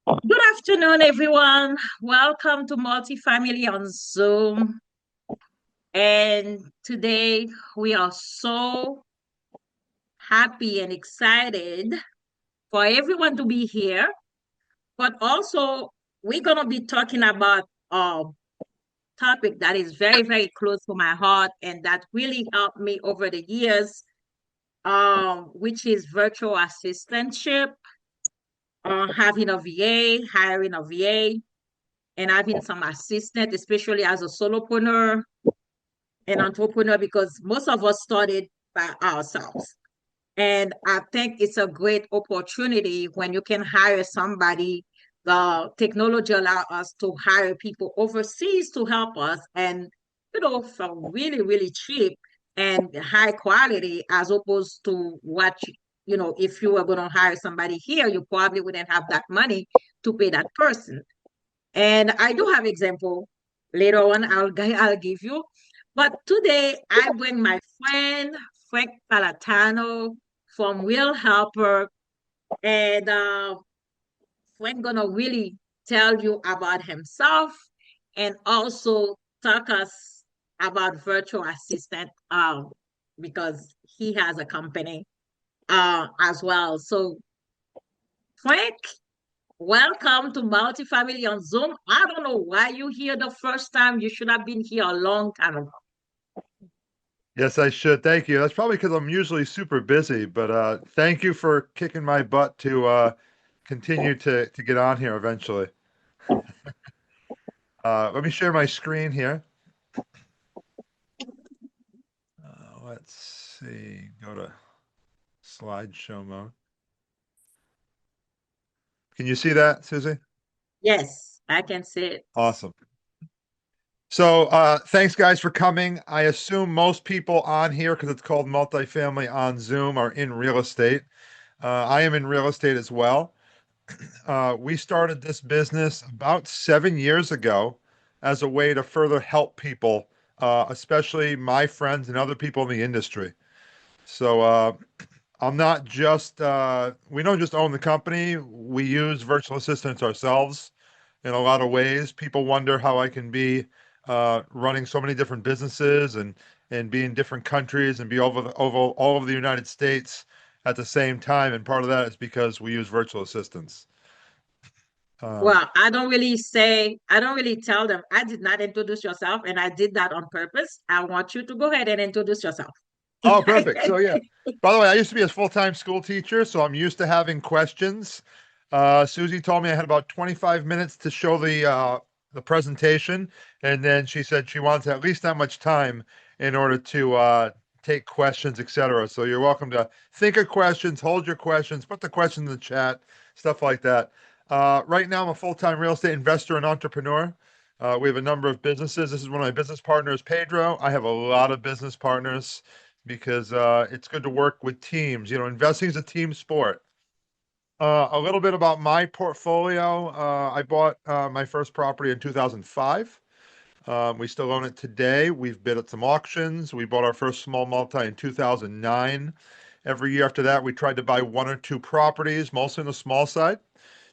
Good afternoon, everyone. Welcome to Multifamily on Zoom. And today we are so happy and excited for everyone to be here. But also, we're going to be talking about a topic that is very, very close to my heart and that really helped me over the years, which is virtual assistantship, having a VA, hiring a VA, and having some assistant, especially as a solopreneur and entrepreneur, because most of us started by ourselves. And I think it's a great opportunity when you can hire somebody. The technology allow us to hire people overseas to help us and, for really, really cheap and high quality as opposed to if you were going to hire somebody here, you probably wouldn't have that money to pay that person. And I do have example later on I'll give you. But today I bring my friend Frank Palatano from Will Helper, and Frank gonna really tell you about himself and also talk us about virtual assistant because he has a company as well. So Frank, welcome to Multifamily on Zoom. I don't know why you here the first time. You should have been here a long time ago. Yes, I should. Thank you. That's probably because I'm usually super busy, but thank you for kicking my butt to continue to get on here eventually. Let me share my screen here. Let's see. Go to slideshow mode. Can you see that, Susie? Yes, I can see it. Awesome. So thanks guys for coming. I assume most people on here, because it's called Multifamily on Zoom, are in real estate. I am in real estate as well. We started this business about 7 years ago as a way to further help people, especially my friends and other people in the industry. So I'm not just, we don't just own the company, we use virtual assistants ourselves in a lot of ways. People wonder how I can be running so many different businesses and be in different countries and be over all over the United States at the same time. And part of that is because we use virtual assistants. Um, Well, I don't really tell them, I did not introduce yourself, and I did that on purpose. I want you to go ahead and introduce yourself. oh, perfect. So yeah. By the way, I used to be a full-time school teacher, so I'm used to having questions. Susie told me I had about 25 minutes to show the presentation, and then she said she wants at least that much time in order to take questions, etc. So you're welcome to think of questions, hold your questions, put the questions in the chat, stuff like that. Right now, I'm a full-time real estate investor and entrepreneur. We have a number of businesses. This is one of my business partners, Pedro. I have a lot of business partners because it's good to work with teams. You know, investing is a team sport. A little bit about my portfolio. I bought my first property in 2005. We still own it today. We've bid at some auctions. We bought our first small multi in 2009. Every year after that, we tried to buy one or two properties, mostly on the small side.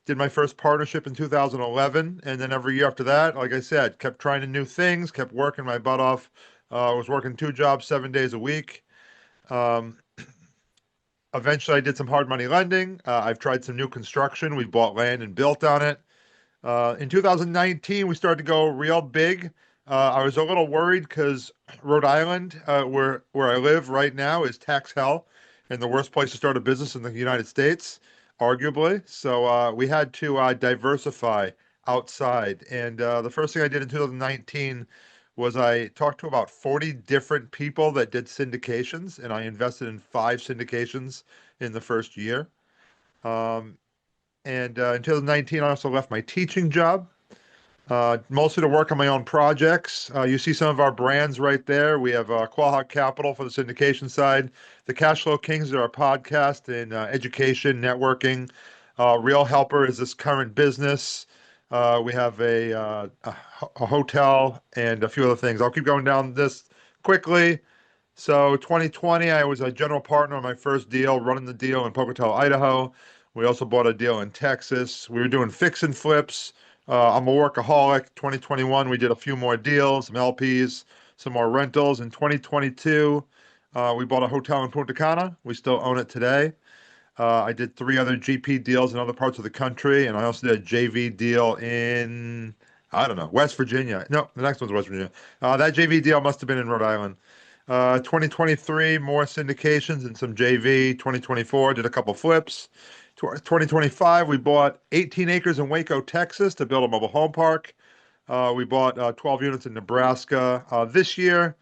Did my first partnership in 2011. And then every year after that, like I said, kept trying to new things, kept working my butt off. I was working two jobs, 7 days a week. Um, Eventually, I did some hard money lending. I've tried some new construction. We bought land and built on it. In 2019, we started to go real big. I was a little worried because Rhode Island, where I live right now, is tax hell and the worst place to start a business in the United States, arguably. So we had to diversify outside. And the first thing I did in 2019 was I talked to about 40 different people that did syndications, and I invested in five syndications in the first year. Um, and in 2019, I also left my teaching job, mostly to work on my own projects. You see some of our brands right there. We have Quahog Capital for the syndication side. The Cash Flow Kings are our podcast in education, networking. Real Helper is this current business. We have a hotel and a few other things. I'll keep going down this quickly. So 2020, I was a general partner on my first deal, running the deal in Pocatello, Idaho, We also bought a deal in Texas. We were doing fix and flips. I'm a workaholic. 2021, we did a few more deals, some LPs, some more rentals. In 2022, we bought a hotel in Punta Cana. We still own it today. I did three other GP deals in other parts of the country, and I also did a JV deal in, I don't know, West Virginia. No, the next one's West Virginia. That JV deal must have been in Rhode Island. 2023, more syndications and some JV. 2024, did a couple flips. 2025, we bought 18 acres in Waco, Texas to build a mobile home park. We bought 12 units in Nebraska. This year,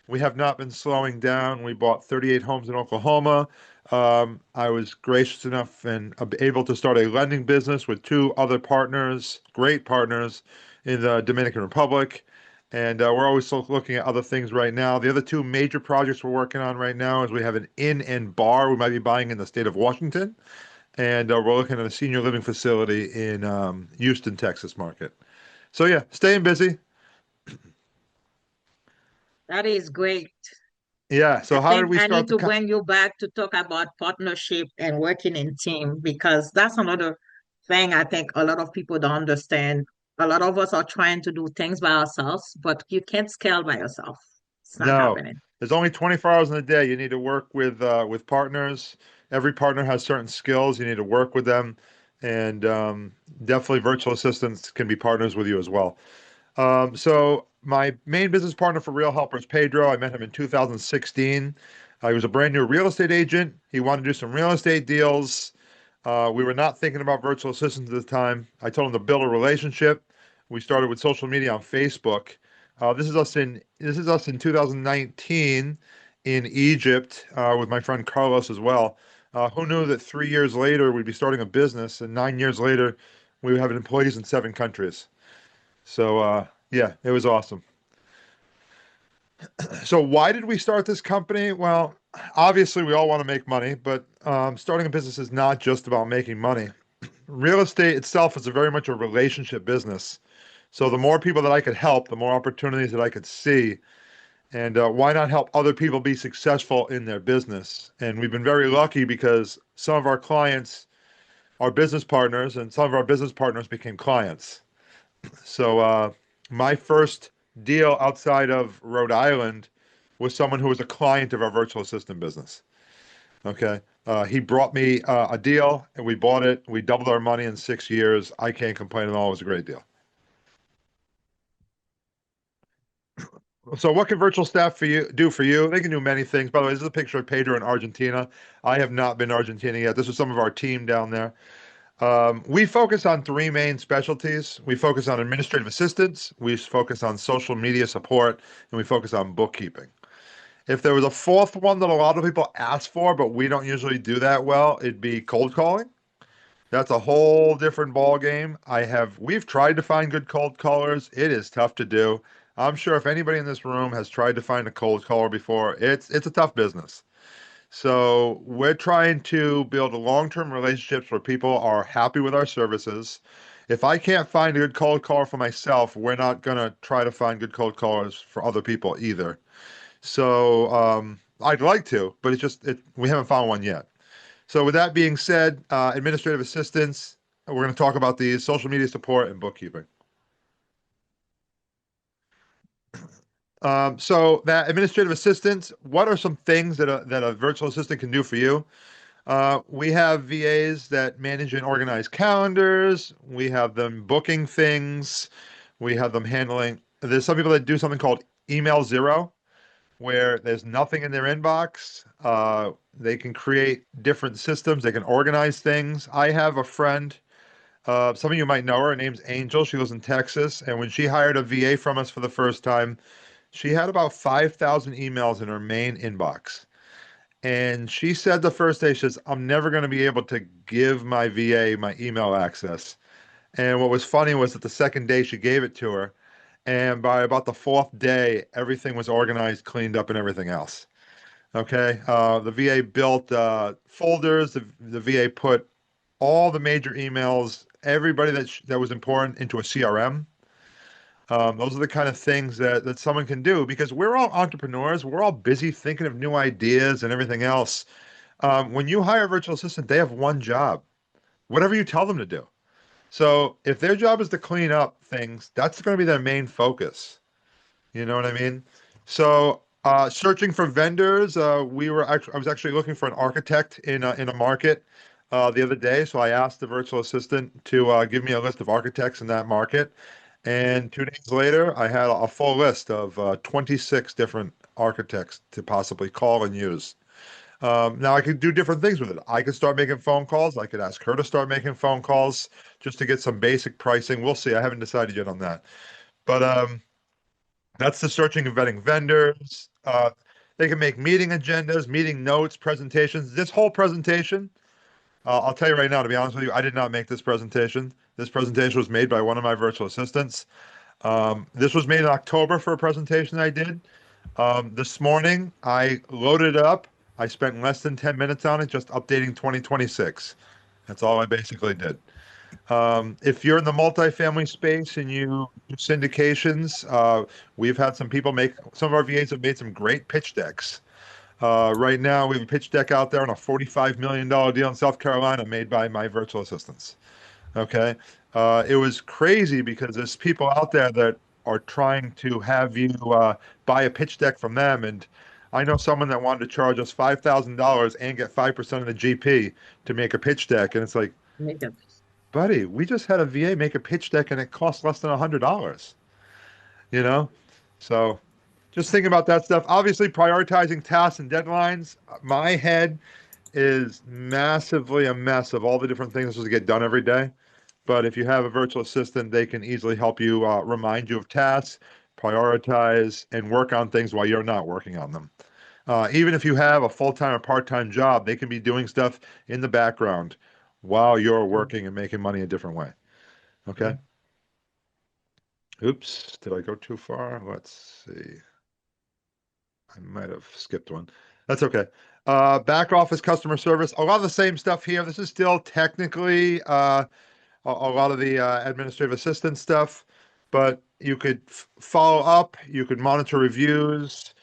we have not been slowing down. We bought 38 homes in Oklahoma. I was gracious enough and able to start a lending business with two other partners, great partners in the Dominican Republic. And we're always looking at other things right now. The other two major projects we're working on right now is we have an inn and bar we might be buying in the state of Washington. And we're looking at a senior living facility in Houston, Texas market. So yeah, staying busy. That is great. Yeah. I So how did think we I start need the to co- bring you back to talk about partnership and working in team because that's another thing I think a lot of people don't understand. A lot of us are trying to do things by ourselves, but you can't scale by yourself. It's not No, happening. there's only 24 hours in a day. You need to work with partners. Every partner has certain skills. You need to work with them, and definitely virtual assistants can be partners with you as well. So my main business partner for Real Helper is Pedro. I met him in 2016. He was a brand new real estate agent. He wanted to do some real estate deals. We were not thinking about virtual assistants at the time. I told him to build a relationship. We started with social media on Facebook. This is us in 2019 in Egypt with my friend Carlos as well. Who knew that 3 years later we'd be starting a business, and 9 years later we would have employees in 7 countries. So yeah, it was awesome. So why did we start this company? Well, obviously we all want to make money, but starting a business is not just about making money. Real estate itself is a very much a relationship business. So the more people that I could help, the more opportunities that I could see, and why not help other people be successful in their business? And we've been very lucky because some of our clients are business partners, and some of our business partners became clients. So my first deal outside of Rhode Island was someone who was a client of our virtual assistant business. Okay. He brought me a deal and we bought it. We doubled our money in 6 years. I can't complain at all. It was a great deal. So what can virtual staff for you do for you? They can do many things. By the way, this is a picture of Pedro in Argentina. I have not been to Argentina yet. This is some of our team down there. We focus on three main specialties. We focus on administrative assistance, we focus on social media support, and we focus on bookkeeping. If there was a fourth one that a lot of people ask for, but we don't usually do that well, it'd be cold calling. That's a whole different ball game. We've tried to find good cold callers. It is tough to do. I'm sure if anybody in this room has tried to find a cold caller before, it's a tough business. So we're trying to build long-term relationships where people are happy with our services. If I can't find a good cold caller for myself, we're not gonna try to find good cold callers for other people either. So I'd like to, but we haven't found one yet. So with that being said, administrative assistance, we're going to talk about these, social media support and bookkeeping. So that administrative assistance, what are some things that a virtual assistant can do for you? We have VAs that manage and organize calendars. We have them booking things. We have them handling. There's some people that do something called email zero, where there's nothing in their inbox. They can create different systems. They can organize things. I have a friend. Some of you might know her. Her name's Angel. She lives in Texas. And when she hired a VA from us for the first time, she had about 5,000 emails in her main inbox. And she said the first day, she says, I'm never going to be able to give my VA my email access. And what was funny was that the second day she gave it to her, and by about the fourth day, everything was organized, cleaned up, and everything else. Okay. The VA built folders. The VA put all the major emails, everybody that was important into a CRM. Those are the kind of things that someone can do because we're all entrepreneurs. We're all busy thinking of new ideas and everything else. When you hire a virtual assistant, they have one job. whatever you tell them to do. So if their job is to clean up things, that's going to be their main focus. You know what I mean? So searching for vendors, I was actually looking for an architect in a market the other day. So I asked the virtual assistant to give me a list of architects in that market. And 2 days later, I had a full list of 26 different architects to possibly call and use. Now I could do different things with it. I could start making phone calls. I could ask her to start making phone calls just to get some basic pricing. We'll see. I haven't decided yet on that. But that's the searching and vetting vendors. They can make meeting agendas, meeting notes, presentations. This whole presentation, I'll tell you right now, to be honest with you, I did not make this presentation. This presentation was made by one of my virtual assistants. This was made in October for a presentation I did. This morning, I loaded it up. I spent less than 10 minutes on it, just updating 2026. That's all I basically did. If you're in the multifamily space and you do syndications, we've had some of our VAs have made some great pitch decks. Right now, we have a pitch deck out there on a $45 million deal in South Carolina made by my virtual assistants. Okay. It was crazy because there's people out there that are trying to have you buy a pitch deck from them. And I know someone that wanted to charge us $5,000 and get 5% of the GP to make a pitch deck. And it's like, Make it. buddy, we just had a VA make a pitch deck and it cost less than $100, you know? So just thinking about that stuff. Obviously, prioritizing tasks and deadlines. My head is massively a mess of all the different things to get done every day. But if you have a virtual assistant, they can easily help you remind you of tasks, prioritize, and work on things while you're not working on them. Even if you have a full-time or part-time job, they can be doing stuff in the background while you're working and making money a different way. Okay. Oops, did I go too far? Let's see. I might have skipped one. That's okay. Back office customer service, a lot of the same stuff here. This is still technically a lot of the administrative assistant stuff, but you could follow up, you could monitor reviews.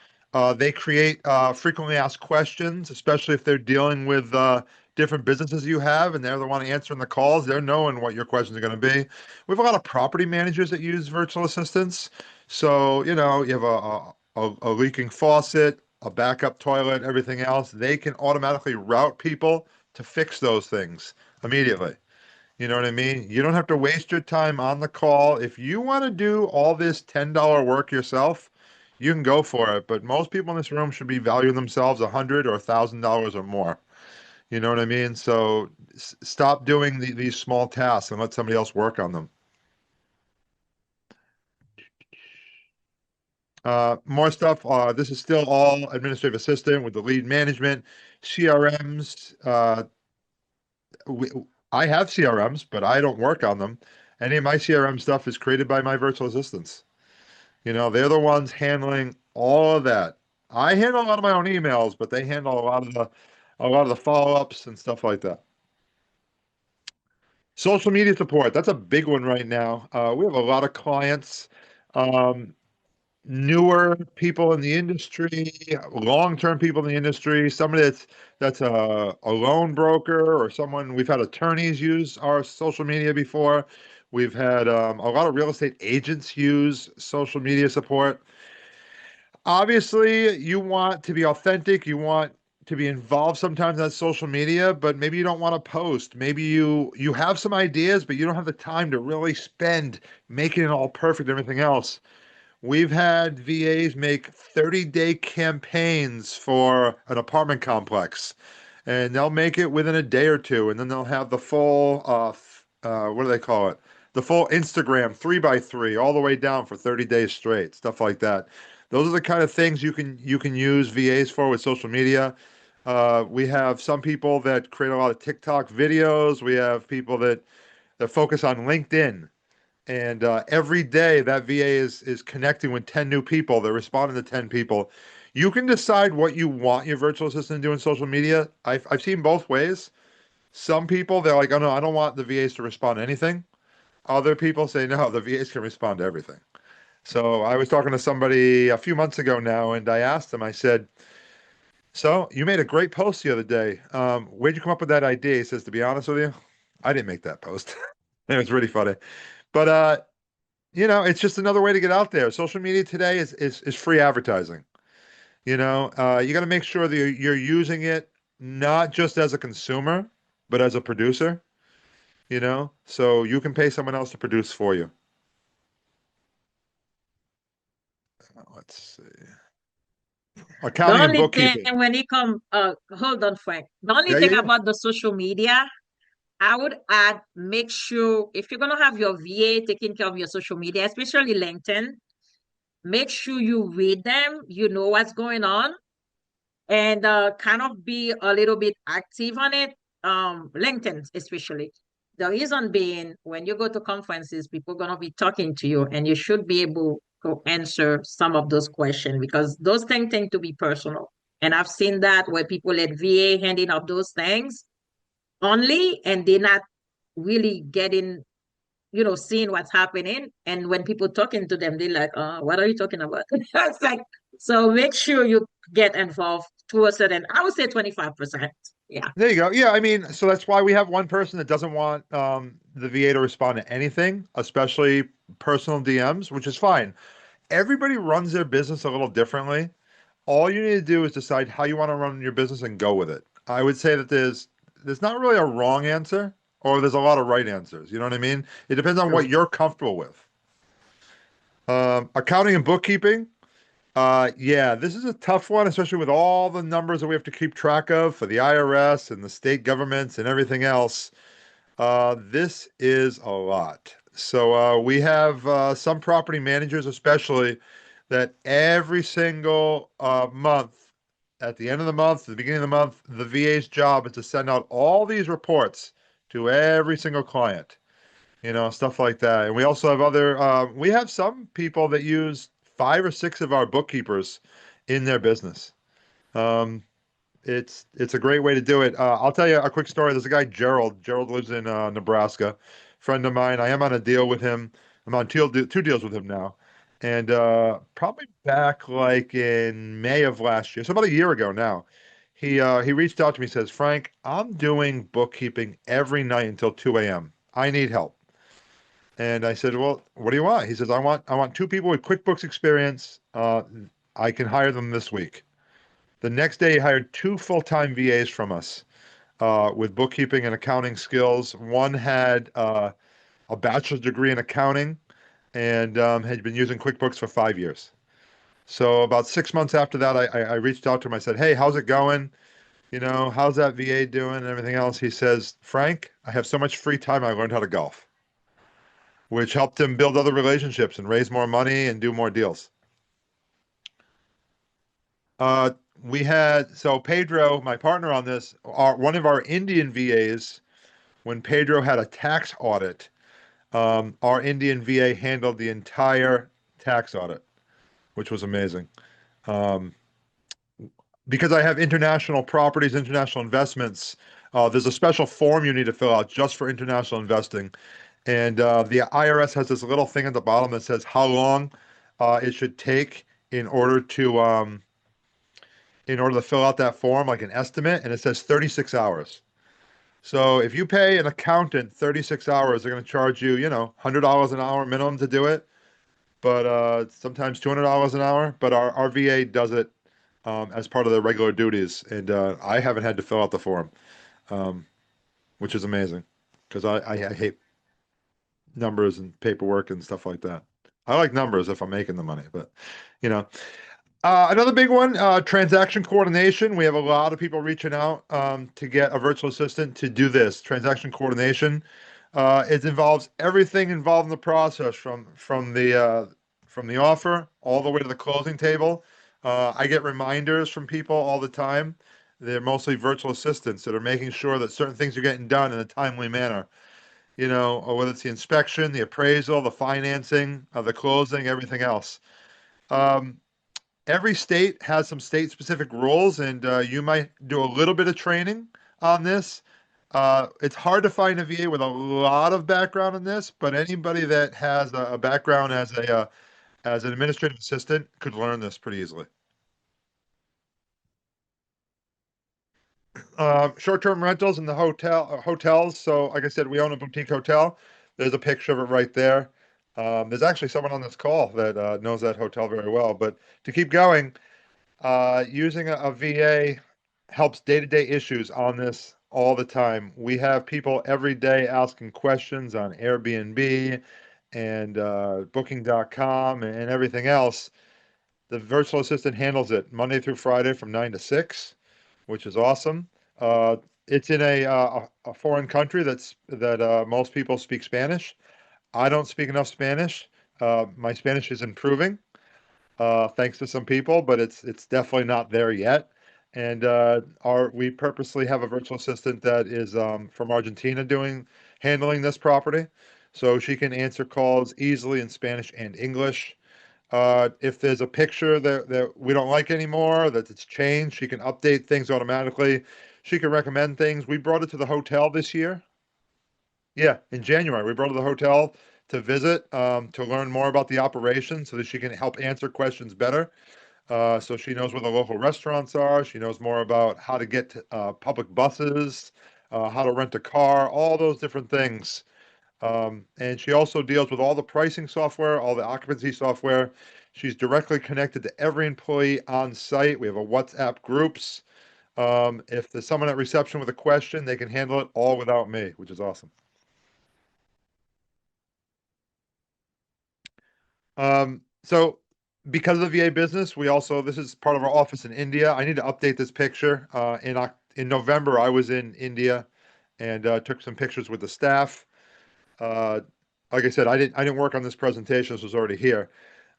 They create frequently asked questions, especially if they're dealing with different businesses you have and they're the one answering the calls. They're knowing what your questions are going to be. We have a lot of property managers that use virtual assistants. So, you have a leaking faucet, a backup toilet, everything else. They can automatically route people to fix those things immediately. You know what I mean? You don't have to waste your time on the call. If you want to do all this $10 work yourself, you can go for it. But most people in this room should be valuing themselves $100 or $1,000 or more. You know what I mean? So stop doing these small tasks and let somebody else work on them. More stuff. This is still all administrative assistant with the lead management, CRMs. We, I have CRMs, but I don't work on them. Any of my CRM stuff is created by my virtual assistants. They're the ones handling all of that. I handle a lot of my own emails, but they handle a lot of the follow-ups and stuff like that. Social media support, that's a big one right now. We have a lot of clients, um, newer people in the industry, long-term people in the industry, somebody that's a loan broker or someone we've had attorneys use our social media before. We've had a lot of real estate agents use social media support. Obviously, you want to be authentic, you want to be involved sometimes on social media, but maybe you don't want to post. Maybe you have some ideas, but you don't have the time to really spend making it all perfect and everything else. We've had VAs make 30-day campaigns for an apartment complex, and they'll make it within a day or two, and then they'll have the full, what do they call it? The full Instagram 3x3 all the way down for 30 days straight, stuff like that. Those are the kind of things you can use VAs for with social media. We have some people that create a lot of TikTok videos. We have people that focus on LinkedIn. And every day that VA is connecting with 10 new people. They're responding to 10 people. You can decide what you want your virtual assistant to do in social media. I've seen both ways. Some people, they're like, oh no, I don't want the VAs to respond to anything. Other people say, no, the VAs can respond to everything. So I was talking to somebody a few months ago now, and I asked them, I said, so you made a great post the other day. Where'd you come up with that idea? He says, to be honest with you, I didn't make that post. It was really funny. But it's just another way to get out there. Social media today is free advertising. You got to make sure that you're using it not just as a consumer, but as a producer, so you can pay someone else to produce for you. Let's see. The Accounting and only thing bookkeeping. when it come, hold on, Frank. The only Yeah, thing yeah, yeah. about the social media, I would add, make sure if you're gonna have your VA taking care of your social media, especially LinkedIn, make sure you read them, you know what's going on, and kind of be a little bit active on it. LinkedIn especially. The reason being, when you go to conferences, people are gonna be talking to you, and you should be able to answer some of those questions because those things tend to be personal. And I've seen that where people let VA handing up those things only, and they're not really getting, seeing what's happening. And when people talking to them, they're like, what are you talking about? It's like, so make sure you get involved to a certain, I would say 25%. Yeah. There you go. Yeah, I mean, so that's why we have one person that doesn't want the VA to respond to anything, especially personal DMs, which is fine. Everybody runs their business a little differently. All you need to do is decide how you want to run your business and go with it. I would say that there's not really a wrong answer, or there's a lot of right answers. You know what I mean? It depends on what True. you're comfortable with. Accounting and bookkeeping. Yeah, this is a tough one, especially with all the numbers that we have to keep track of for the IRS and the state governments and everything else. This is a lot. So we have some property managers, especially, that every single month, at the end of the month, at the beginning of the month, the VA's job is to send out all these reports to every single client, stuff like that. And we also have we have some people that use five or six of our bookkeepers in their business. Um, it's a great way to do it. I'll tell you a quick story. There's a guy, Gerald. Gerald lives in Nebraska. Friend of mine. I am on a deal with him. I'm on two deals with him now. And probably back like in May of last year, so about a year ago now, he reached out to me. Says, Frank, I'm doing bookkeeping every night until 2 a.m. I need help. And I said, well, what do you want? He says, I want two people with QuickBooks experience. I can hire them this week. The next day, he hired two full-time VAs from us with bookkeeping and accounting skills. One had a bachelor's degree in accounting and had been using QuickBooks for 5 years. So about 6 months after that, I reached out to him. I said, hey, how's it going? How's that VA doing and everything else? He says, Frank, I have so much free time, I learned how to golf, which helped him build other relationships and raise more money and do more deals. Uh, we had so Pedro, my partner on this, one of our Indian VAs, when Pedro had a tax audit, our Indian VA handled the entire tax audit, which was amazing. Um, because I have international properties, international investments, there's a special form you need to fill out just for international investing. And the IRS has this little thing at the bottom that says how long it should take in order to fill out that form, like an estimate, and it says 36 hours. So if you pay an accountant 36 hours, they're going to charge you, $100 an hour minimum to do it, but sometimes $200 an hour. But our VA does it as part of their regular duties, and I haven't had to fill out the form, um, which is amazing because I hate numbers and paperwork and stuff like that. I like numbers if I'm making the money, but you know. Another big one, transaction coordination. We have a lot of people reaching out to get a virtual assistant to do this transaction coordination. It involves everything involved in the process from the offer all the way to the closing table. I get reminders from people all the time. They're mostly virtual assistants that are making sure that certain things are getting done in a timely manner. Or whether it's the inspection, the appraisal, the financing, the closing, everything else. Um, every state has some state-specific rules, and you might do a little bit of training on this. It's hard to find a VA with a lot of background in this, but anybody that has a background as an administrative assistant could learn this pretty easily. Short-term rentals in the hotels. So, like I said, we own a boutique hotel. There's a picture of it right there. There's actually someone on this call that knows that hotel very well. But to keep going, using a VA helps day-to-day issues on this all the time. We have people every day asking questions on Airbnb and Booking.com and everything else. The virtual assistant handles it Monday through Friday from 9 to 6, which is awesome. Uh, it's in a foreign country that most people speak Spanish. I don't speak enough Spanish. My Spanish is improving, thanks to some people, but it's definitely not there yet. And our we purposely have a virtual assistant that is from Argentina doing handling this property, so she can answer calls easily in Spanish and English. If there's a picture that we don't like anymore, that it's changed, she can update things automatically. She can recommend things. We brought it to the hotel this year. Yeah, in January, we brought her to the hotel to visit, to learn more about the operation so that she can help answer questions better. So she knows where the local restaurants are. She knows more about how to get to public buses, how to rent a car, all those different things. And she also deals with all the pricing software, all the occupancy software. She's directly connected to every employee on site. We have a WhatsApp groups. If there's someone at reception with a question, they can handle it all without me, which is awesome. So because of the VA business, this is part of our office in India. I need to update this picture. In November, I was in India and took some pictures with the staff. Uh, like I said, I didn't work on this presentation. This was already here.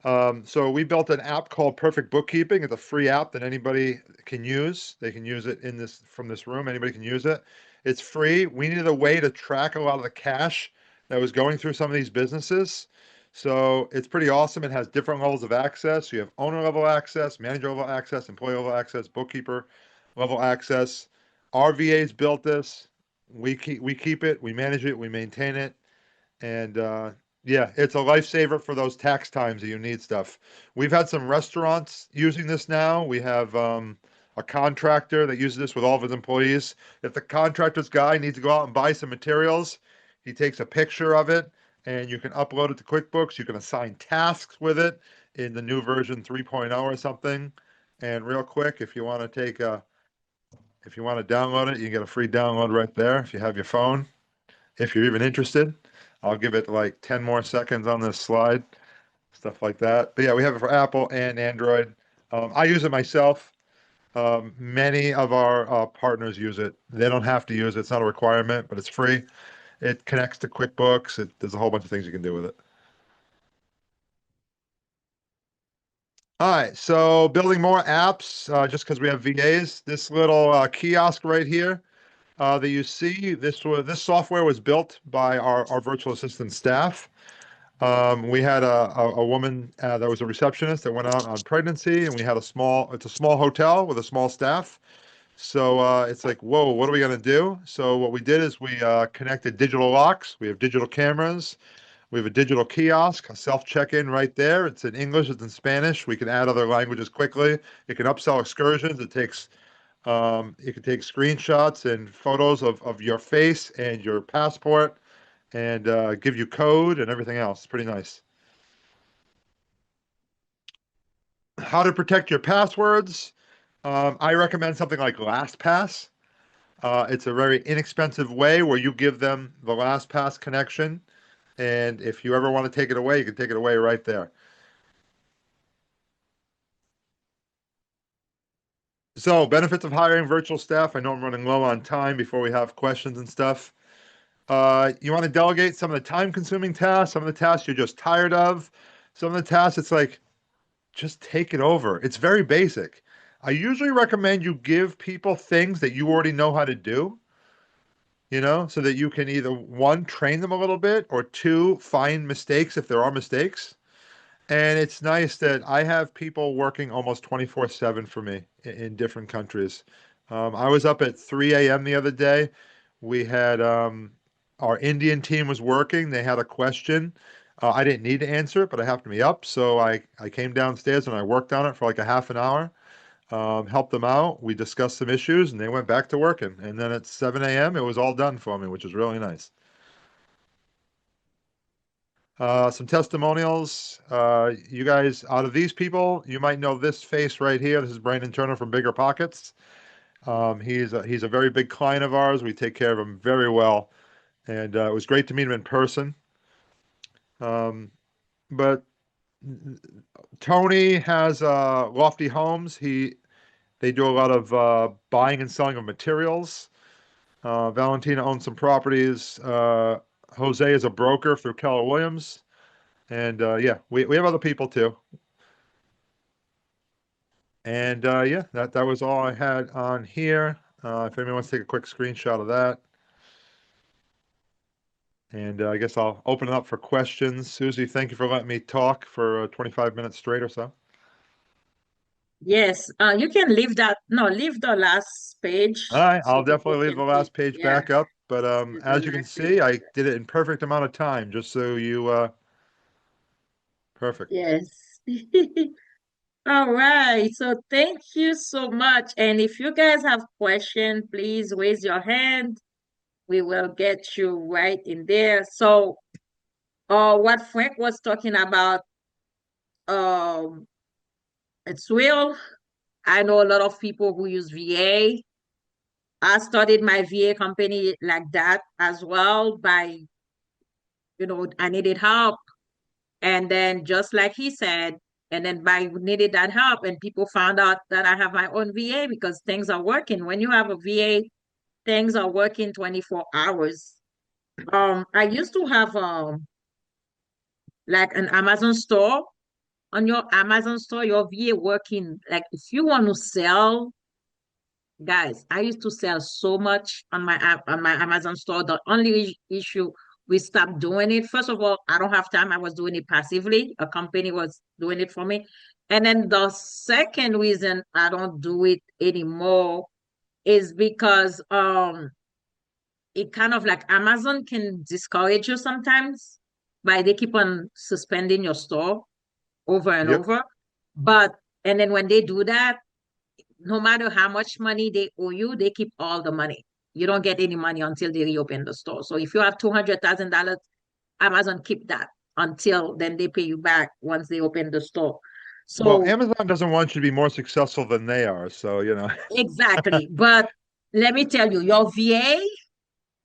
So we built an app called Perfect Bookkeeping. It's a free app that anybody can use. They can use it from this room. Anybody can use it. It's free. We needed a way to track a lot of the cash that was going through some of these businesses. So it's pretty awesome. It has different levels of access. You have owner level access, manager level access, employee level access, bookkeeper level access. Our VAs built this. We keep it, we manage it, we maintain it. And yeah, it's a lifesaver for those tax times that you need stuff. We've had some restaurants using this now. We have a contractor that uses this with all of his employees. If the contractor's guy needs to go out and buy some materials, he takes a picture of it and you can upload it to QuickBooks. You can assign tasks with it in the new version 3.0 or something. And real quick, if you want to download it, you can get a free download right there if you have your phone, if you're even interested. I'll give it like 10 more seconds on this slide, stuff like that. But yeah, we have it for Apple and Android. I use it myself. Many of our partners use it. They don't have to use it. It's not a requirement, but it's free. It connects to QuickBooks. There's a whole bunch of things you can do with it. All right, so building more apps, just because we have VAs. This little kiosk right here that you see, this software was built by our virtual assistant staff. We had a woman that was a receptionist that went out on pregnancy, and it's a small hotel with a small staff. So it's like, whoa, what are we gonna do? So what we did is we connected digital locks. We have digital cameras. We have a digital kiosk, a self check-in right there. It's in English, it's in Spanish. We can add other languages quickly. It can upsell excursions. It can take screenshots and photos of your face and your passport and give you code and everything else. Pretty nice. How to protect your passwords. I recommend something like LastPass. It's a very inexpensive way where you give them the LastPass connection, and if you ever want to take it away, you can take it away right there. So, benefits of hiring virtual staff. I know I'm running low on time before we have questions and stuff. You want to delegate some of the time-consuming tasks, some of the tasks you're just tired of. Some of the tasks, it's like, just take it over. It's very basic. I usually recommend you give people things that you already know how to do, so that you can either one, train them a little bit, or two, find mistakes if there are mistakes. And it's nice that I have people working almost 24/7 for me in different countries. I was up at 3 a.m. the other day. We had our Indian team was working. They had a question. I didn't need to answer it, but I happened to be up. So I came downstairs and I worked on it for like a half an hour. helped them out. We discussed some issues and they went back to working. And then at 7 a.m., it was all done for me, which was really nice. Some testimonials. You guys, out of these people, you might know this face right here. This is Brandon Turner from Bigger Pockets. He's a very big client of ours. We take care of him very well, and it was great to meet him in person. But Tony has Lofty Homes. They do a lot of buying and selling of materials. Valentina owns some properties. Jose is a broker through Keller Williams. And yeah, we have other people too. And yeah, that was all I had on here. If anyone wants to take a quick screenshot of that. And I guess I'll open it up for questions. Susie, thank you for letting me talk for 25 minutes straight or so. Yes, you can leave that. No, leave the last All page right, so I'll people definitely leave can the see. last page Yeah, back up. But the as you can last page. see, I did it in perfect amount of time, just so you perfect. Yes. All right. So thank you so much. And if you guys have questions, please raise your hand. We will get you right in there. So, what Frank was talking about, um, it's real. I know a lot of people who use VA. I started my VA company like that as well by, I needed help. And then just like he said, and then by needed that help, and people found out that I have my own VA because things are working. When you have a VA, things are working 24 hours. I used to have like an Amazon store. On your Amazon store, your VA working. Like if you want to sell, guys, I used to sell so much on my app on my Amazon store. The only issue we stopped doing it. First of all, I don't have time. I was doing it passively. A company was doing it for me. And then the second reason I don't do it anymore is because it kind of like Amazon can discourage you sometimes by they keep on suspending your store over and Yep. over. But and then when they do that, no matter how much money they owe you, they keep all the money. You don't get any money until they reopen the store. So if you have $200,000, Amazon keep that until then they pay you back once they open the store. Well, So Amazon doesn't want you to be more successful than they are, so you know. exactly. But let me tell you, your VA,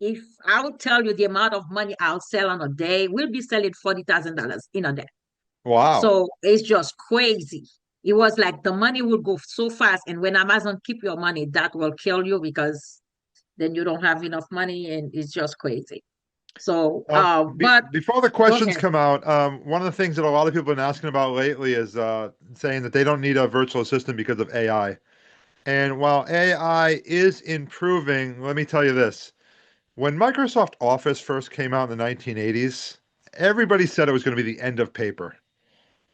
if I would tell you the amount of money I'll sell on a day, we'll be selling $40,000 in a day. Wow. So it's just crazy. It was like the money would go so fast, and when Amazon keep your money, that will kill you because then you don't have enough money, and it's just crazy. So, but Before the go questions ahead. come out, one of the things that a lot of people have been asking about lately is saying that they don't need a virtual assistant because of AI. And while AI is improving, let me tell you this. When Microsoft Office first came out in the 1980s, everybody said it was going to be the end of paper.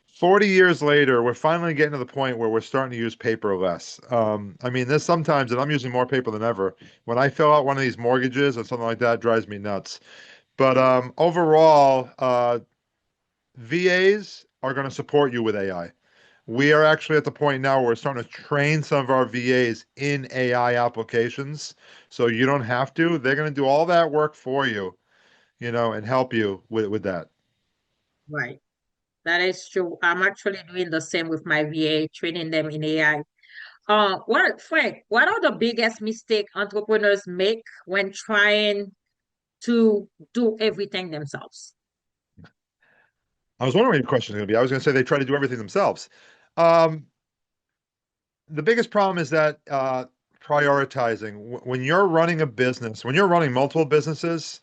40 years later, we're finally getting to the point where we're starting to use paper less. I mean, there's sometimes that I'm using more paper than ever. When I fill out one of these mortgages or something like that, it drives me nuts. But overall, VAs are going to support you with AI. We are actually at the point now where we're starting to train some of our VAs in AI applications. So you don't have to. They're going to do all that work for you, and help you with that. Right. That is true. I'm actually doing the same with my VA, training them in AI. Frank, what are the biggest mistake entrepreneurs make when trying to do everything themselves? I was wondering what your question is going to be. I was going to say they try to do everything themselves. Um, the biggest problem is that prioritizing. When you're running a business, when you're running multiple businesses,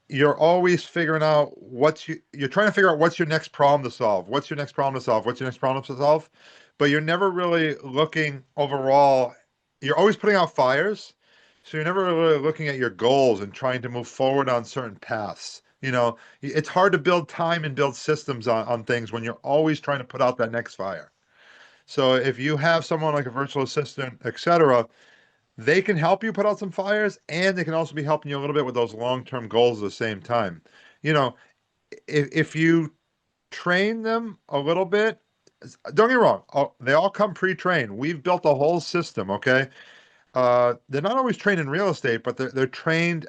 you're always figuring out you're trying to figure out what's your next problem to solve. What's your next problem to solve? What's your next problem to solve? But you're never really looking overall. You're always putting out fires, so you're never really looking at your goals and trying to move forward on certain paths. It's hard to build time and build systems on things when you're always trying to put out that next fire. So if you have someone like a virtual assistant, etc., they can help you put out some fires and they can also be helping you a little bit with those long-term goals at the same time. You know, if you train them a little bit, Don't get me wrong. They all come pre-trained. We've built a whole system, okay? They're not always trained in real estate, but they're trained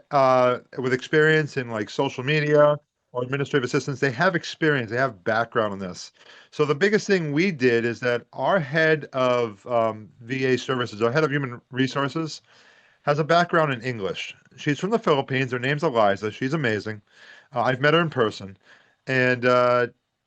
with experience in like social media or administrative assistants. They have experience, they have background in this. So the biggest thing we did is that our head of VA services, our head of human resources, has a background in English. She's from the Philippines. Her name's Eliza. She's amazing. I've met her in person, and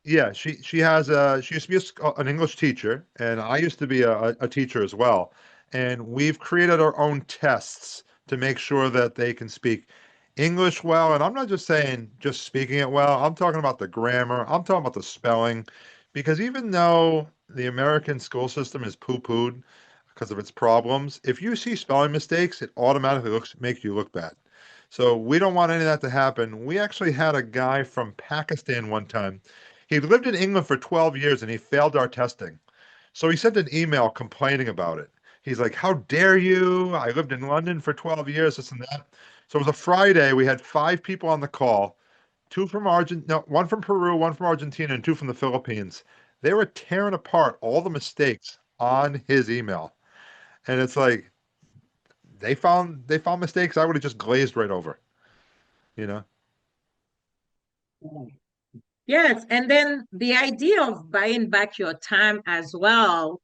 yeah, she used to be an English teacher, and I used to be a teacher as well. And we've created our own tests to make sure that they can speak English well. And I'm not just saying just speaking it well. I'm talking about the grammar. I'm talking about the spelling, because even though the American school system is poo-pooed because of its problems, if you see spelling mistakes, it automatically make you look bad. So we don't want any of that to happen. We actually had a guy from Pakistan one time. He lived in England for 12 years and he failed our testing. So he sent an email complaining about it. He's like, "How dare you? I lived in London for 12 years, this and that." So it was a Friday. We had five people on the call, two from no, one from Peru, one from Argentina, and two from the Philippines. They were tearing apart all the mistakes on his email. And it's like they found mistakes I would have just glazed right over, you know? Yes, and then the idea of buying back your time as well,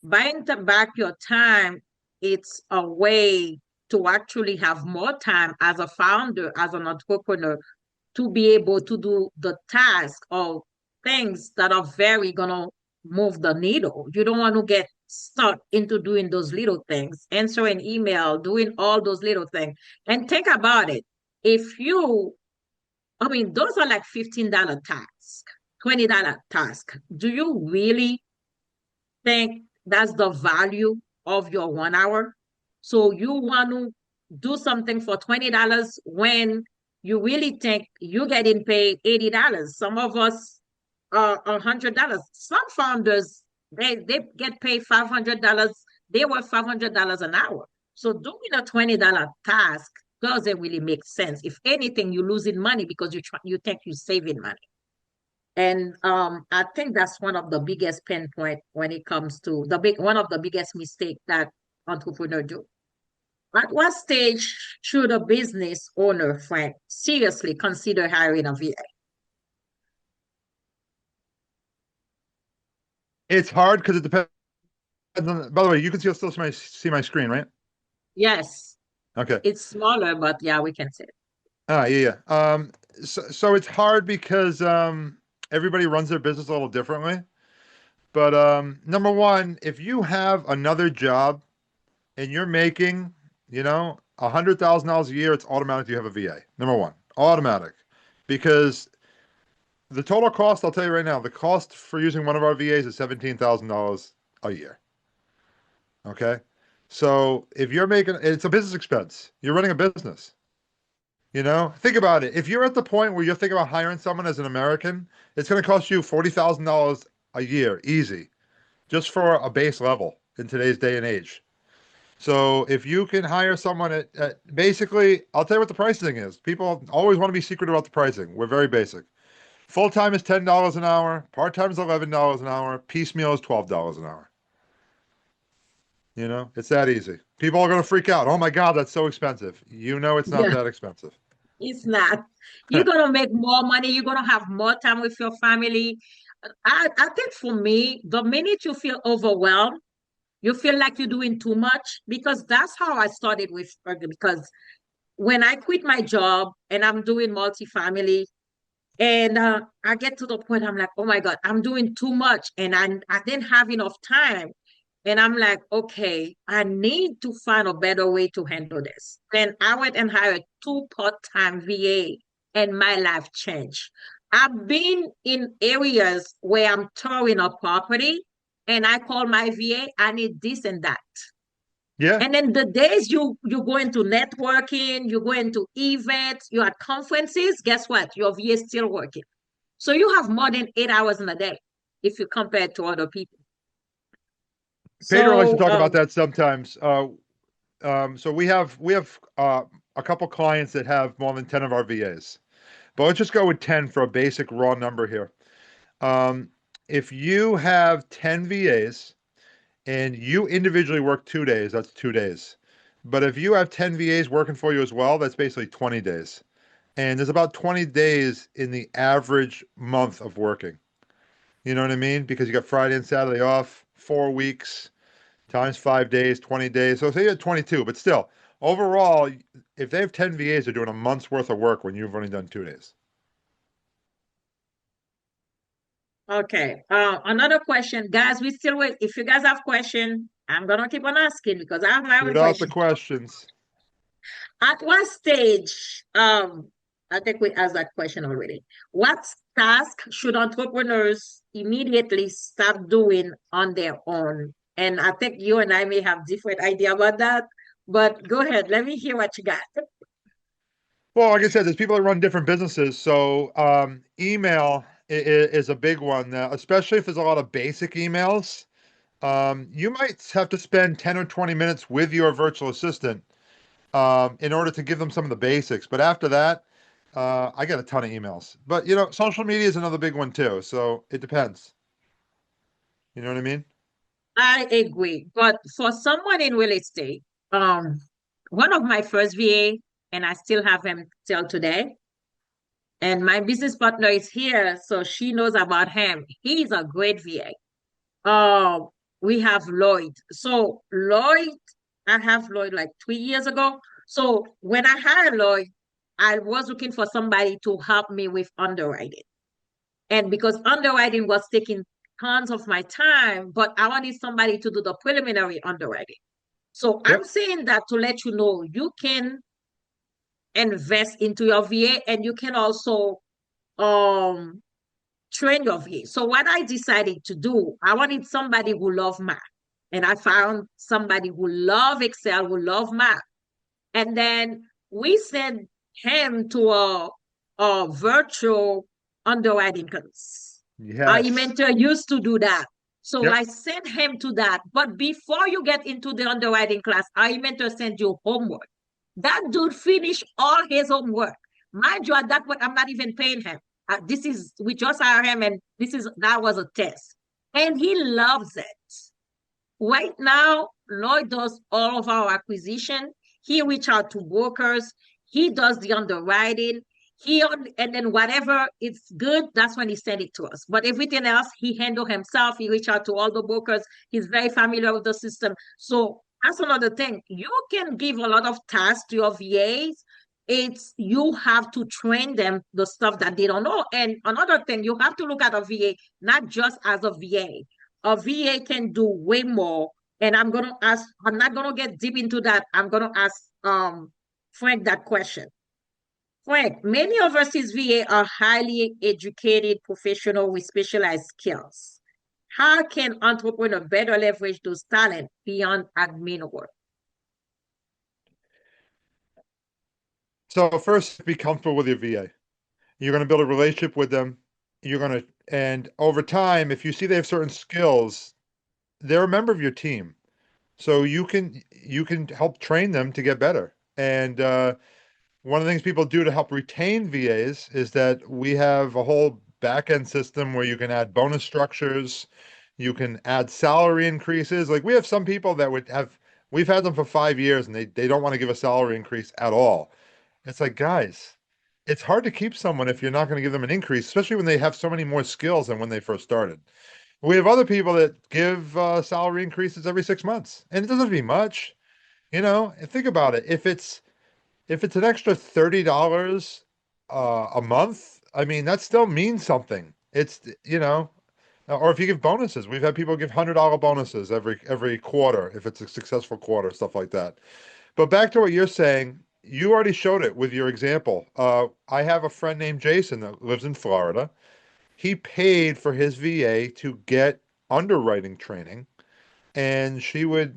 back your time, it's a way to actually have more time as a founder, as an entrepreneur, to be able to do the task or things that are very gonna move the needle. You don't want to get stuck into doing those little things, answering email, doing all those little things. And think about it. If you, I mean, those are like $15 tasks, $20 task. Do you really think that's the value of your 1 hour? So you want to do something for $20 when you really think you're getting paid $80. Some of us are $100. Some founders, they get paid $500. They work $500 an hour. So doing a $20 task doesn't really make sense. If anything, you're losing money because you think you're saving money. And I think that's one of the biggest pain point when it comes to one of the biggest mistake that entrepreneurs do. At what stage should a business owner, Frank, seriously consider hiring a VA? It's hard because it depends by the way, you can still see my screen, right? Yes, Okay. it's smaller, but yeah, we can say it. Yeah, yeah. So it's hard because everybody runs their business a little differently. But number one, if you have another job and you're making, $100,000 a year, it's automatic you have a VA. Number one, automatic. Because the total cost, I'll tell you right now, the cost for using one of our VAs is $17,000 a year. Okay. So if you're making, it's a business expense. You're running a business. Think about it. If you're at the point where you're thinking about hiring someone as an American, it's going to cost you $40,000 a year, easy, just for a base level in today's day and age. So if you can hire someone at basically, I'll tell you what the pricing is. People always want to be secret about the pricing. We're very basic. Full time is $10 an hour. Part time is $11 an hour. Piecemeal is $12 an hour. It's that easy. People are going to freak out. Oh my God, that's so expensive. It's not Yeah, that expensive. it's not. You're gonna make more money. You're gonna have more time with your family. I think for me, the minute you feel overwhelmed, you feel like you're doing too much, because that's how I started with Burger. Because when I quit my job and I'm doing multifamily, and I get to the point, I'm like, oh my God, I'm doing too much. And I didn't have enough time. And I'm like, okay, I need to find a better way to handle this. Then I went and hired two part-time VA, and my life changed. I've been in areas where I'm touring a property, and I call my VA, I need this and that. Yeah. And then the days you go into networking, you go into events, you're at conferences, guess what? Your VA is still working. So you have more than 8 hours in a day if you compare it to other people. Pedro likes to So talk about that sometimes. So we have a couple clients that have more than 10 of our VAs. But let's just go with 10 for a basic raw number here. Um, if you have 10 VAs and you individually work 2 days, that's 2 days. But if you have 10 VAs working for you as well, that's basically 20 days. And there's about 20 days in the average month of working. You know what I mean? Because you got Friday and Saturday off, 4 weeks times 5 days, 20 days. So say you had 22, but still, overall, if they have 10 VAs, they're doing a month's worth of work when you've only done 2 days. Okay. Another question, guys. We still wait. If you guys have question, I'm gonna keep on asking because I have my own Shoot out the question. questions. At what stage, I think we asked that question already. What task should entrepreneurs immediately start doing on their own? And I think you and I may have different idea about that, but go ahead. Let me hear what you got. Well, like I said, there's people that run different businesses. So email is a big one, especially if there's a lot of basic emails. You might have to spend 10 or 20 minutes with your virtual assistant in order to give them some of the basics. But after that, I get a ton of emails. But social media is another big one too. So it depends. You know what I mean? I agree. But for someone in real estate, um, one of my first VA, and I still have him till today, and my business partner is here, so she knows about him. He's a great VA. We have Lloyd. So Lloyd, I have Lloyd like 3 years ago. So when I hired Lloyd, I was looking for somebody to help me with underwriting. And because underwriting was taking tons of my time, but I wanted somebody to do the preliminary underwriting. So I'm Yep. saying that to let you know you can invest into your VA and you can also um train your VA. So what I decided to do, I wanted somebody who loved math. And I found somebody who loved Excel, who loved math. And then we sent him to a virtual underwriting class. Our Yes. mentor used to do that. So Yep. I sent him to that. But before you get into the underwriting class, our mentor sent you homework. That dude finished all his homework. Mind you, at that point, I'm not even paying him. This is we just hired him, and that was a test, and he loves it. Right now, Lloyd does all of our acquisition. He reach out to brokers. He does the underwriting. And then whatever it's good, that's when he send it to us. But everything else, he handle himself. He reach out to all the brokers. He's very familiar with the system. So that's another thing. You can give a lot of tasks to your VAs. It's you have to train them the stuff that they don't know. And another thing, you have to look at a VA not just as a VA. A VA can do way more. And I'm not gonna get deep into that. I'm gonna ask Frank that question. Frank, many overseas VA are highly educated professionals with specialized skills. How can entrepreneur better leverage those talents beyond admin work? So first, be comfortable with your VA. You're going to build a relationship with them. And over time, if you see they have certain skills, they're a member of your team. So you can help train them to get better. And one of the things people do to help retain VAs is that we have a whole back end system where you can add bonus structures, you can add salary increases. Like we have some people that we've had them for 5 years and they don't want to give a salary increase at all. It's like, guys, it's hard to keep someone if you're not going to give them an increase, especially when they have so many more skills than when they first started. We have other people that give salary increases every 6 months, and it doesn't be much, And think about it. If it's an extra $30 a month, I mean, that still means something. Or if you give bonuses, we've had people give $100 bonuses every quarter if it's a successful quarter, stuff like that. But back to what you're saying, you already showed it with your example. I have a friend named Jason that lives in Florida. He paid for his VA to get underwriting training, and she got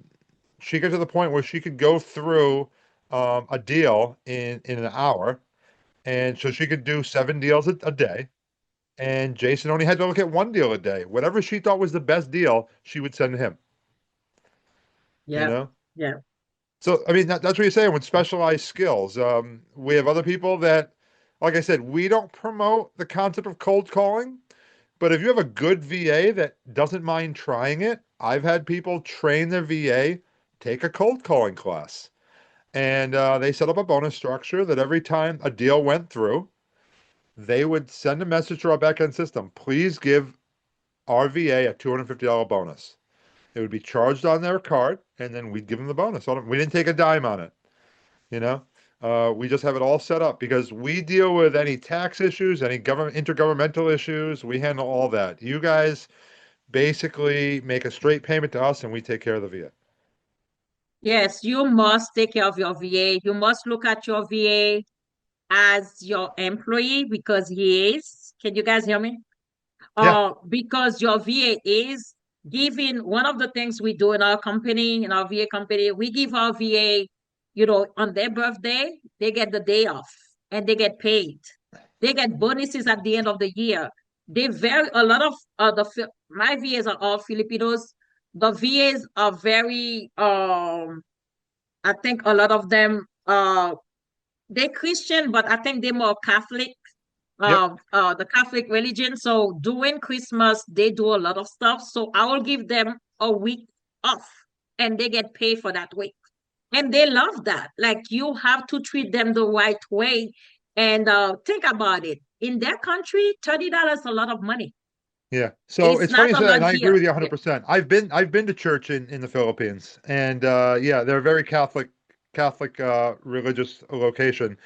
to the point where she could go through a deal in an hour, and so she could do 7 deals a day. And Jason only had to look at one deal a day. Whatever she thought was the best deal, she would send him. You Yeah, know. yeah. So, I mean, that's what you're saying with specialized skills. We have other people that, like I said, we don't promote the concept of cold calling, But if you have a good VA that doesn't mind trying it, I've had people train their VA take a cold calling class. And they set up a bonus structure that every time a deal went through, they would send a message to our backend system. Please give our VA a $250 bonus. It would be charged on their card, and then we'd give them the bonus. We didn't take a dime on it, you know? We just have it all set up because we deal with any tax issues, any government intergovernmental issues. We handle all that. You guys basically make a straight payment to us, and we take care of the VA. Yes, you must take care of your VA. You must look at your VA as your employee because he is. Can you guys hear me? Yeah, Because your VA is giving one of the things we do in our company, in our VA company, we give our VA, on their birthday, they get the day off and they get paid. They get bonuses at the end of the year. A lot of my VAs are all Filipinos. The VAs are very, I think a lot of them, they're Christian, but I think they're more Catholic, yep, the Catholic religion. So during Christmas, they do a lot of stuff. So I will give them a week off and they get paid for that week. And they love that. Like you have to treat them the right way. And think about it. In their country, $30 is a lot of money. yeah. It So is it's funny not you a say that, lot and I agree here. with you Yeah, 100%. I've been to church in the Philippines, and yeah, they're a very Catholic religious location.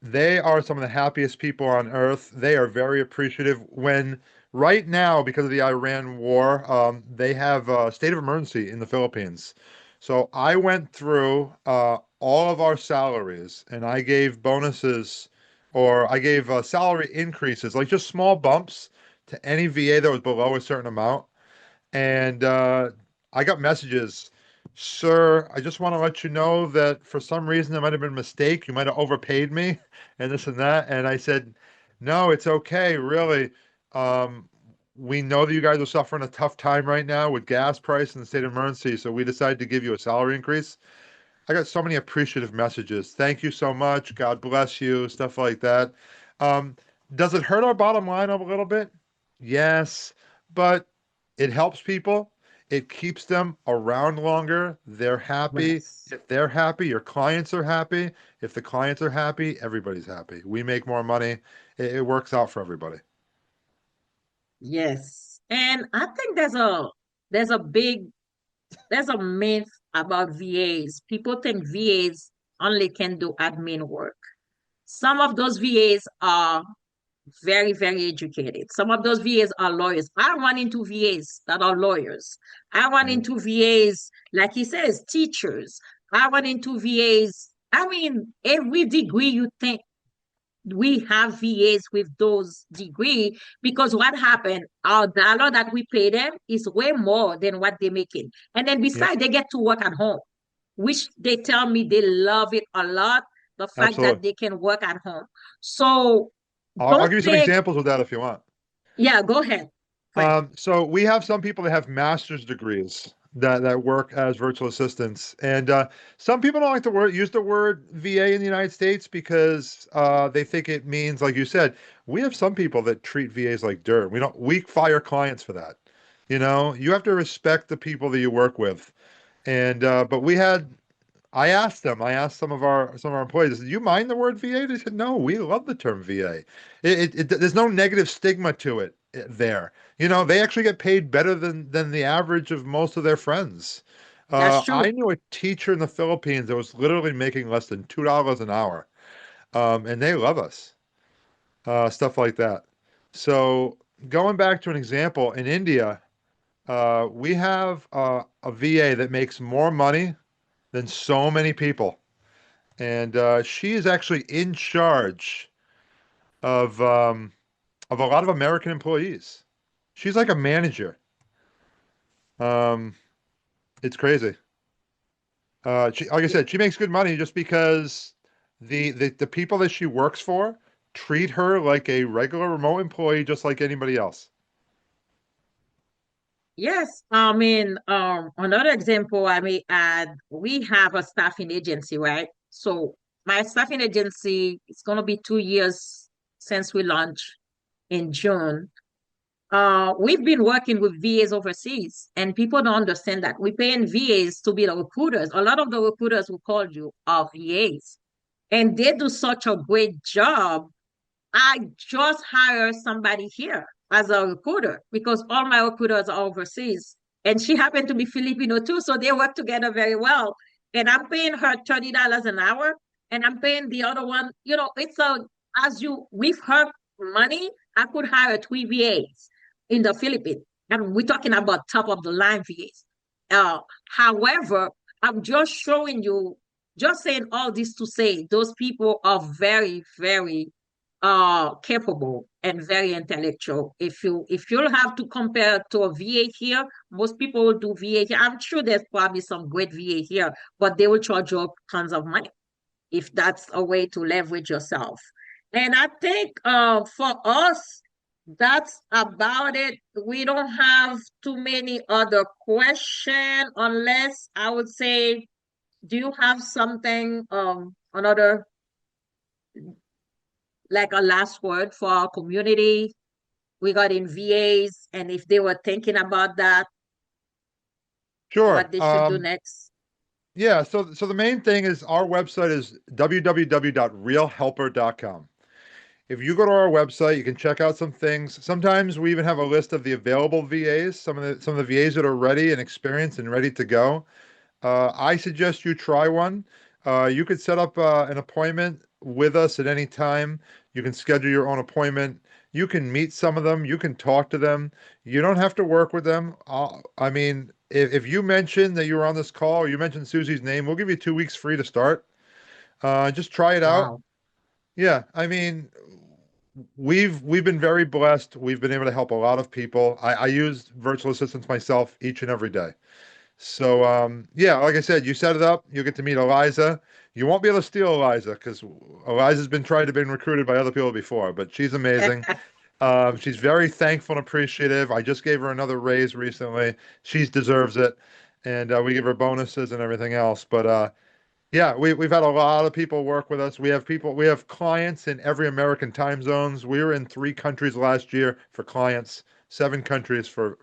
They are some of the happiest people on earth. They are very appreciative. When right now, because of the Iran war, they have a state of emergency in the Philippines. So I went through all of our salaries and I gave bonuses or I gave salary increases, like just small bumps to any VA that was below a certain amount. And I got messages, sir, I just want to let you know that for some reason there might have been a mistake. You might have overpaid me and this and that. And I said, no, it's okay, really. Um, we know that you guys are suffering a tough time right now with gas price and the state of emergency, so we decided to give you a salary increase. I got so many appreciative messages. Thank you so much. God bless you, stuff like that. Um, does it hurt our bottom line a little bit? Yes, but it helps people. It keeps them around longer. They're happy. yes, If they're happy, your clients are happy. If the clients are happy, everybody's happy. We make more money. It works out for everybody. yes. And I think there's a big there's a myth about VAs. People think VAs only can do admin work. Some of those VAs are very, very educated. Some of those VAs are lawyers. I run into VAs that are lawyers. I run Mhm. into VAs, like he says, teachers. I run into VAs. I mean, every degree you think we have VAs with those degree because what happened, our dollar that we pay them is way more than what they're making. And then Yep, besides, they get to work at home, which they tell me they love it a lot, the fact that absolutely. they can work at home. So I'll don't give you some think, examples of that if you want. yeah, go ahead, Frank. So we have some people that have master's degrees that work as virtual assistants, and some people don't like to use the word VA in the United States because they think it means, like you said, we have some people that treat VAs like dirt. We fire clients for that. You have to respect the people that you work with, and but I asked some of our employees, do you mind the word VA? They said, no, we love the term VA. There's no negative stigma to it there. They actually get paid better than the average of most of their friends. That's I true. knew a teacher in the Philippines that was literally making less than $2 an hour, and they love us, stuff like that. So going back to an example, in India, we have a VA that makes more money than so many people. And she is actually in charge of a lot of American employees. She's like a manager. Um, it's crazy. Like I Yeah. said, she makes good money just because the people that she works for treat her like a regular remote employee, just like anybody else. Yes, I mean, another example I may add, we have a staffing agency, right? So my staffing agency, it's going to be 2 years since we launched in June. we've been working with VAs overseas, and people don't understand that we're paying VAs to be the recruiters. A lot of the recruiters who called you are VAs, and they do such a great job. I just hired somebody here as a recruiter because all my recruiters are overseas. And she happened to be Filipino too, so they work together very well. And I'm paying her $30 an hour, and I'm paying the other one, it's a as you with her money, I could hire three VAs in the Philippines. And we're talking about top of the line VAs. However, I'm just showing you, just saying all this to say those people are very, very capable and very intellectual. If you'll have to compare to a VA here, most people will do VA here. I'm sure there's probably some great VA here, but they will charge you tons of money if that's a way to leverage yourself. And I think for us, that's about it. We don't have too many other questions unless I would say, do you have something another like a last word for our community regarding VAs and if they were thinking about that, Sure. what they should do next? Yeah, so the main thing is our website is www.realhelper.com. If you go to our website, you can check out some things. Sometimes we even have a list of the available VAs, some of the VAs that are ready and experienced and ready to go. I suggest you try one. You could set up an appointment with us at any time. You can schedule your own appointment. You can meet some of them. You can talk to them. You don't have to work with them. I mean, if you mention that you were on this call or you mentioned Susie's name, we'll give you 2 weeks free to start. Just try it out. Wow. Yeah, I mean, we've been very blessed. We've been able to help a lot of people. I use virtual assistants myself each and every day. So yeah, like I said, you set it up, you'll get to meet Eliza. You won't be able to steal Eliza because Eliza's been tried to been recruited by other people before, but she's amazing. She's very thankful and appreciative. I just gave her another raise recently. She deserves it, and we give her bonuses and everything else. But yeah, we've had a lot of people work with us. We have clients in every American time zones. We were in 3 countries last year for clients, 7 countries for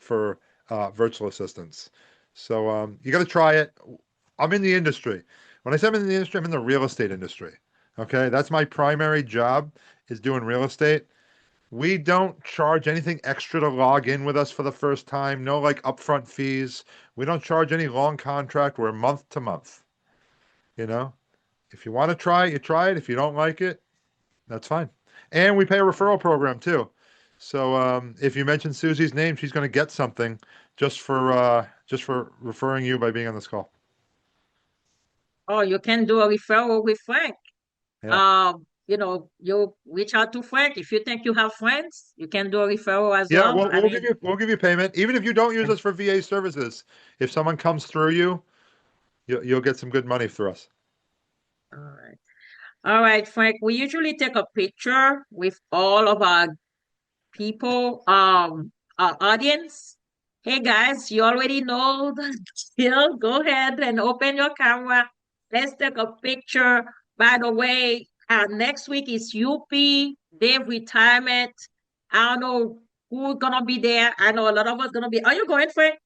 virtual assistants. So you got to try it. I'm in the industry. When I say I'm in the industry, I'm in the real estate industry. Okay, that's my primary job is doing real estate. We don't charge anything extra to log in with us for the first time. No like upfront fees. We don't charge any long contract. We're month to month. You know, if you want to try it, you try it. If you don't like it, that's fine. And we pay a referral program too. So if you mention Susie's name, she's going to get something just for referring you by being on this call. Oh, you can do a referral with Frank. Yeah. You reach out to Frank. If you think you have friends, you can do a referral as Yeah, well. we'll, I we'll give mean, you we'll give you payment. Even if you don't use us for VA services, if someone comes through you, you'll get some good money through us. all right. All right, Frank. We usually take a picture with all of our people, our audience. Hey guys, you already know the deal. Go ahead and open your camera. Let's take a picture. By the way, next week is UP Day of Retirement. I don't know who's gonna be there. I know a lot of us gonna be. Are you going, Frank,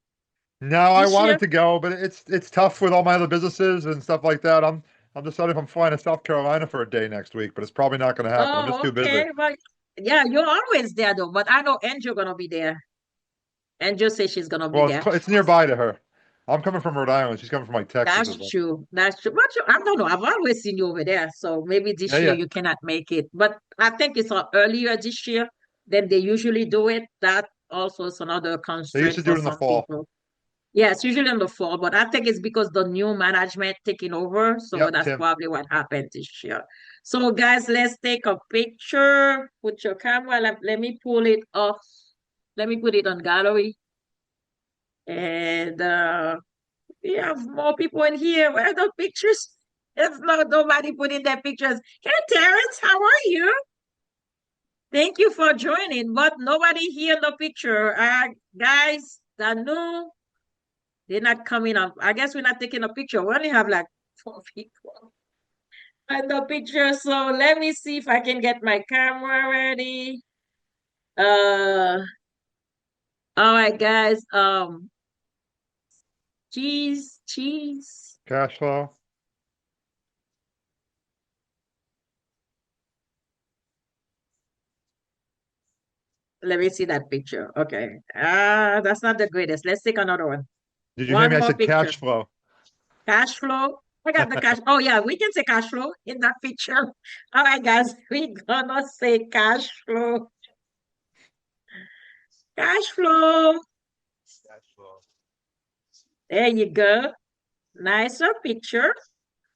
No, I this year? wanted to go, but it's tough with all my other businesses and stuff like that. I'm deciding if I'm flying to South Carolina for a day next week, but it's probably not going to happen. I'm just Oh, too busy. okay. But yeah, you're always there though. But I know Angel gonna be there. Angel says she's gonna be Well, there. it's nearby to her. I'm coming from Rhode Island. She's coming from like Texas or That's something. true. That's true. But I don't know. I've always seen you over there. So maybe Yeah, this year yeah. you cannot make it. But I think it's earlier this year than they usually do it. That also is another They used constraint to do for it in the some fall. people. Yeah, it's usually in the fall, but I think it's because the new management taking over. So Yep, that's Tim. probably what happened this year. So guys, let's take a picture. Put your camera. Let me pull it off. Let me put it on gallery. And we have more people in here. Where are the pictures? There's nobody putting their pictures. Hey, Terrence, how are you? Thank you for joining, but nobody here in the picture. Guys, that new, they're not coming up. I guess we're not taking a picture. We only have like 4 people in the picture. So let me see if I can get my camera ready. Uh, All right, guys. Cheese. Cash flow. Let me see that picture. Okay. That's not the greatest. Let's take another one. Did you hear One me? I more said picture. cash flow. Cash flow. I got the cash. Oh yeah, we can say cash flow in that picture. All right, guys, we gonna say cash flow. Cash flow. Cash flow. There you go. Nicer picture.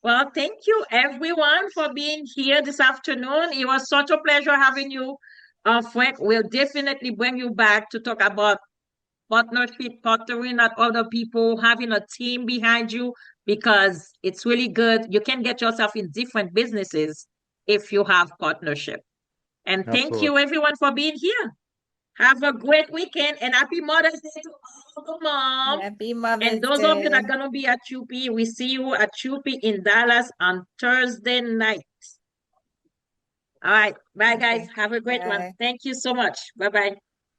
Well, thank you everyone for being here this afternoon. It was such a pleasure having you, Frank. We'll definitely bring you back to talk about partnership, partnering with other people, having a team behind you, because it's really good. You can get yourself in different businesses if you have partnership. And thank Absolutely. you everyone for being here. Have a great weekend and happy Mother's Day to all the moms. Happy And Mother's those of you that Day. are going to be at UP, we see you at UP in Dallas on Thursday night. All right. Bye, guys. Okay. Have a great one. Bye. Thank you so much. Bye bye.